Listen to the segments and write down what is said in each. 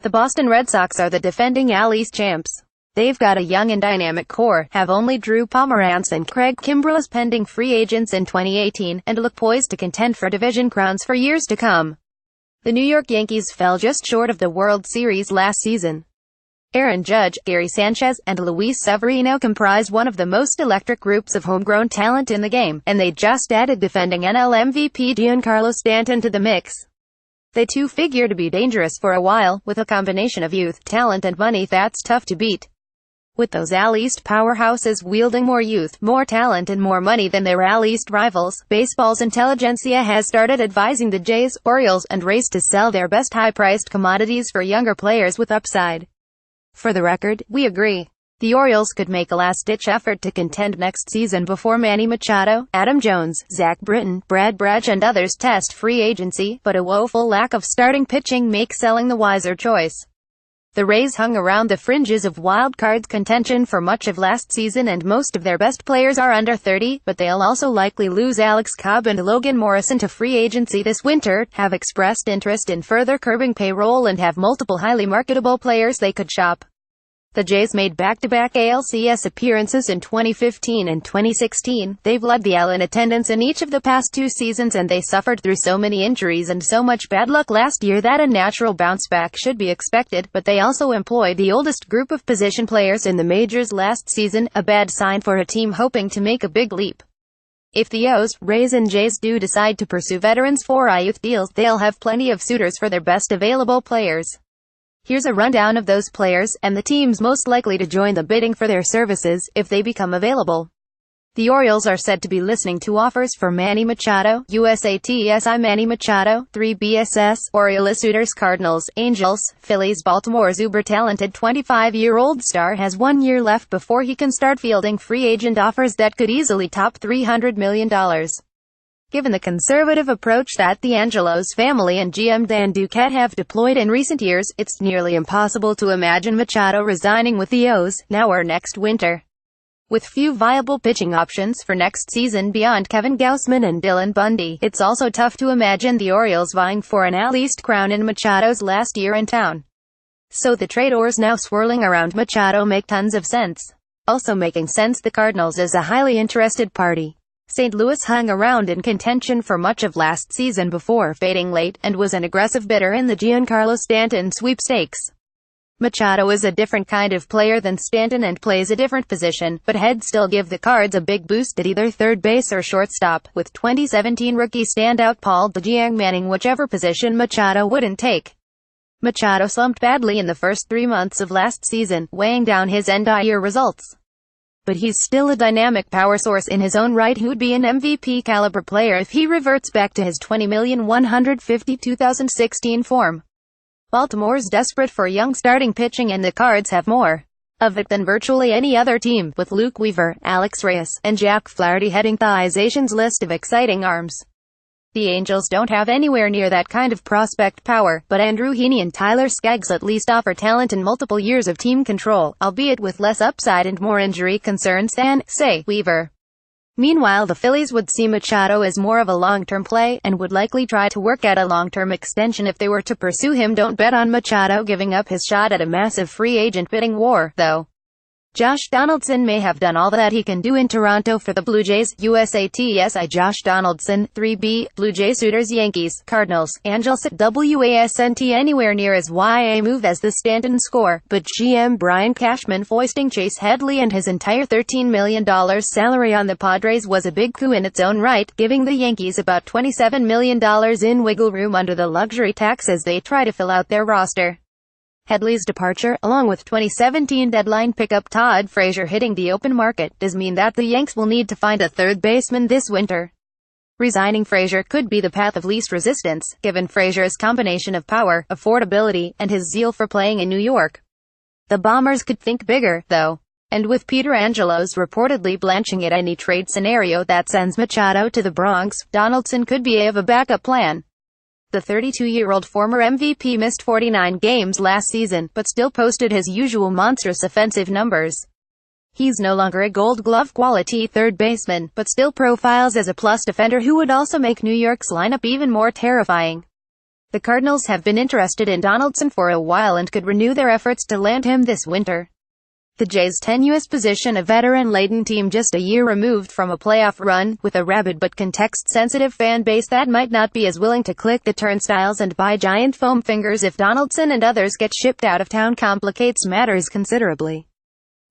The Boston Red Sox are the defending AL East champs. They've got a young and dynamic core, have only Drew Pomeranz and Craig Kimbrell as pending free agents in 2018, and look poised to contend for division crowns for years to come. The New York Yankees fell just short of the World Series last season. Aaron Judge, Gary Sanchez, and Luis Severino comprised one of the most electric groups of homegrown talent in the game, and they just added defending NL MVP Giancarlo Stanton to the mix. They too figure to be dangerous for a while, with a combination of youth, talent and money that's tough to beat. With those AL East powerhouses wielding more youth, more talent and more money than their AL East rivals, baseball's intelligentsia has started advising the Jays, Orioles, and Rays to sell their best high-priced commodities for younger players with upside. For the record, we agree. The Orioles could make a last-ditch effort to contend next season before Manny Machado, Adam Jones, Zach Britton, Brad Brach and others test free agency, but a woeful lack of starting pitching makes selling the wiser choice. The Rays hung around the fringes of wild cards contention for much of last season and most of their best players are under 30, but they'll also likely lose Alex Cobb and Logan Morrison to free agency this winter, have expressed interest in further curbing payroll and have multiple highly marketable players they could shop. The Jays made back-to-back ALCS appearances in 2015 and 2016. They've led the AL in attendance in each of the past two seasons and they suffered through so many injuries and so much bad luck last year that a natural bounce-back should be expected, but they also employed the oldest group of position players in the majors last season, a bad sign for a team hoping to make a big leap. If the O's, Rays and Jays do decide to pursue veterans for youth deals, they'll have plenty of suitors for their best available players. Here's a rundown of those players, and the teams most likely to join the bidding for their services, if they become available. The Orioles are said to be listening to offers for Manny Machado, USATSI Manny Machado, 3BSS, Orioles suitors Cardinals, Angels, Phillies. Baltimore's uber-talented 25-year-old star has 1 year left before he can start fielding free agent offers that could easily top $300 million. Given the conservative approach that the Angelos family and GM Dan Duquette have deployed in recent years, it's nearly impossible to imagine Machado resigning with the O's, now or next winter. With few viable pitching options for next season beyond Kevin Gausman and Dylan Bundy, it's also tough to imagine the Orioles vying for an AL East crown in Machado's last year in town. So the trade wars now swirling around Machado make tons of sense. Also making sense, the Cardinals is a highly interested party. St. Louis hung around in contention for much of last season before fading late, and was an aggressive bidder in the Giancarlo Stanton sweepstakes. Machado is a different kind of player than Stanton and plays a different position, but he'd still give the Cards a big boost at either third base or shortstop, with 2017 rookie standout Paul DeJong manning whichever position Machado wouldn't take. Machado slumped badly in the first 3 months of last season, weighing down his end-of-year results. But he's still a dynamic power source in his own right who'd be an MVP-caliber player if he reverts back to his $20,152,016 form. Baltimore's desperate for young starting pitching and the Cards have more of it than virtually any other team, with Luke Weaver, Alex Reyes, and Jack Flaherty heading the organization's list of exciting arms. The Angels don't have anywhere near that kind of prospect power, but Andrew Heaney and Tyler Skaggs at least offer talent and multiple years of team control, albeit with less upside and more injury concerns than, say, Weaver. Meanwhile, the Phillies would see Machado as more of a long-term play, and would likely try to work out a long-term extension if they were to pursue him. Don't bet on Machado giving up his shot at a massive free agent bidding war, though. Josh Donaldson may have done all that he can do in Toronto for the Blue Jays. USATSI Josh Donaldson, 3B, Blue Jay suitors Yankees, Cardinals, Angels. WASNT anywhere near as YA move as the Stanton score, but GM Brian Cashman foisting Chase Headley and his entire $13 million salary on the Padres was a big coup in its own right, giving the Yankees about $27 million in wiggle room under the luxury tax as they try to fill out their roster. Headley's departure, along with 2017 deadline pickup Todd Frazier hitting the open market, does mean that the Yanks will need to find a third baseman this winter. Resigning Frazier could be the path of least resistance, given Frazier's combination of power, affordability, and his zeal for playing in New York. The Bombers could think bigger, though. And with Peter Angelos reportedly blanching at any trade scenario that sends Machado to the Bronx, Donaldson could be a backup plan. The 32-year-old former MVP missed 49 games last season, but still posted his usual monstrous offensive numbers. He's no longer a Gold Glove quality third baseman, but still profiles as a plus defender who would also make New York's lineup even more terrifying. The Cardinals have been interested in Donaldson for a while and could renew their efforts to land him this winter. The Jays' tenuous position, a veteran-laden team just a year removed from a playoff run, with a rabid but context-sensitive fan base that might not be as willing to click the turnstiles and buy giant foam fingers if Donaldson and others get shipped out of town, complicates matters considerably.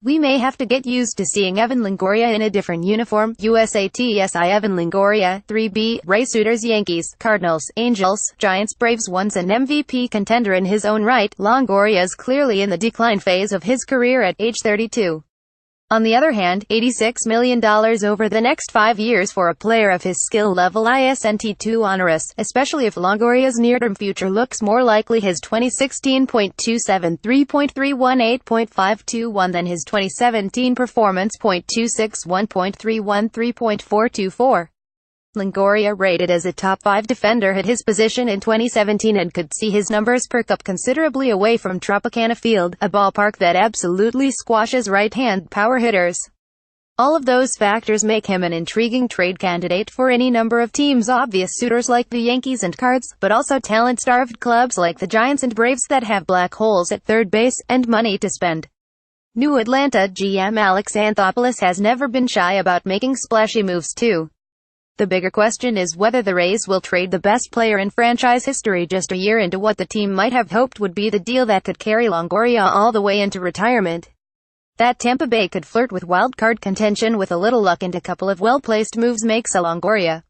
We may have to get used to seeing Evan Longoria in a different uniform. USATSI Evan Longoria, 3B, Ray Suiters, Yankees, Cardinals, Angels, Giants, Braves. Once an MVP contender in his own right, Longoria is clearly in the decline phase of his career at age 32. On the other hand, $86 million over the next 5 years for a player of his skill level isn't too onerous, especially if Longoria's near-term future looks more likely his 2016 .27 3.31 8.521 than his 2017 performance .261 .31 3.424. Longoria, rated as a top 5 defender at his position in 2017, and could see his numbers perk up considerably away from Tropicana Field, a ballpark that absolutely squashes right-hand power hitters. All of those factors make him an intriguing trade candidate for any number of teams, obvious suitors like the Yankees and Cards, but also talent-starved clubs like the Giants and Braves that have black holes at third base, and money to spend. New Atlanta GM Alex Anthopoulos has never been shy about making splashy moves too. The bigger question is whether the Rays will trade the best player in franchise history just a year into what the team might have hoped would be the deal that could carry Longoria all the way into retirement. That Tampa Bay could flirt with wild-card contention with a little luck and a couple of well-placed moves makes a Longoria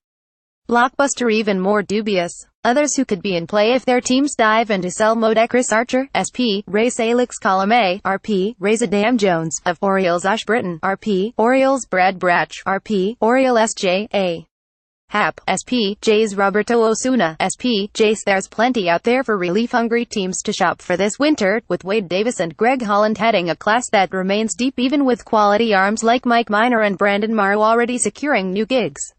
blockbuster even more dubious. Others who could be in play if their teams dive into sell mode: Chris Archer, SP, Rays Alex Colomé, RP, Rays Adam Jones, of Orioles Ash Britton, RP, Orioles Brad Brach, RP, Orioles SJ.A. Happ, SP, Jays Roberto Osuna, SP, Jays. There's plenty out there for relief-hungry teams to shop for this winter, with Wade Davis and Greg Holland heading a class that remains deep even with quality arms like Mike Minor and Brandon Morrow already securing new gigs.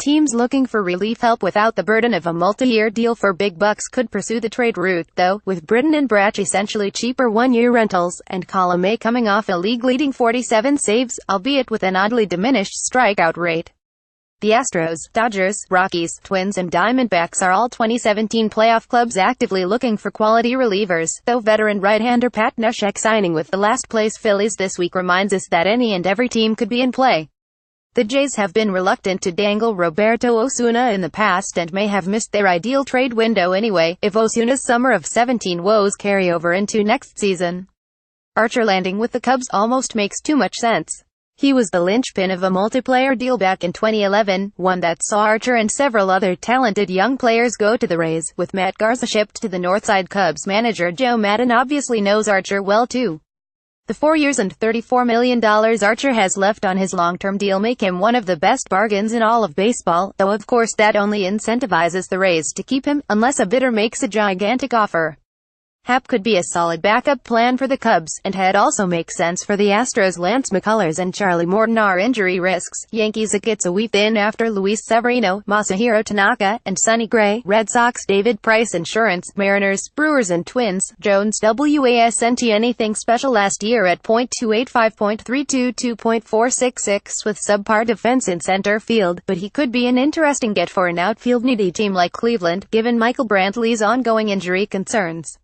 Teams looking for relief help without the burden of a multi-year deal for big bucks could pursue the trade route, though, with Britton and Brach essentially cheaper one-year rentals, and Colomé coming off a league-leading 47 saves, albeit with an oddly diminished strikeout rate. The Astros, Dodgers, Rockies, Twins and Diamondbacks are all 2017 playoff clubs actively looking for quality relievers, though veteran right-hander Pat Neshek signing with the last-place Phillies this week reminds us that any and every team could be in play. The Jays have been reluctant to dangle Roberto Osuna in the past and may have missed their ideal trade window anyway, if Osuna's summer of 17 woes carry over into next season. Archer landing with the Cubs almost makes too much sense. He was the linchpin of a multiplayer deal back in 2011, one that saw Archer and several other talented young players go to the Rays, with Matt Garza shipped to the Northside. Cubs manager Joe Maddon obviously knows Archer well too. The 4 years and $34 million Archer has left on his long-term deal make him one of the best bargains in all of baseball, though of course that only incentivizes the Rays to keep him, unless a bidder makes a gigantic offer. Happ could be a solid backup plan for the Cubs, and had also make sense for the Astros. Lance McCullers and Charlie Morton are injury risks. Yankees it gets a wee thin after Luis Severino, Masahiro Tanaka, and Sonny Gray. Red Sox David Price Insurance. Mariners, Brewers and Twins. Jones wasn't anything special last year at .285, .322, .466 with subpar defense in center field, but he could be an interesting get for an outfield needy team like Cleveland, given Michael Brantley's ongoing injury concerns.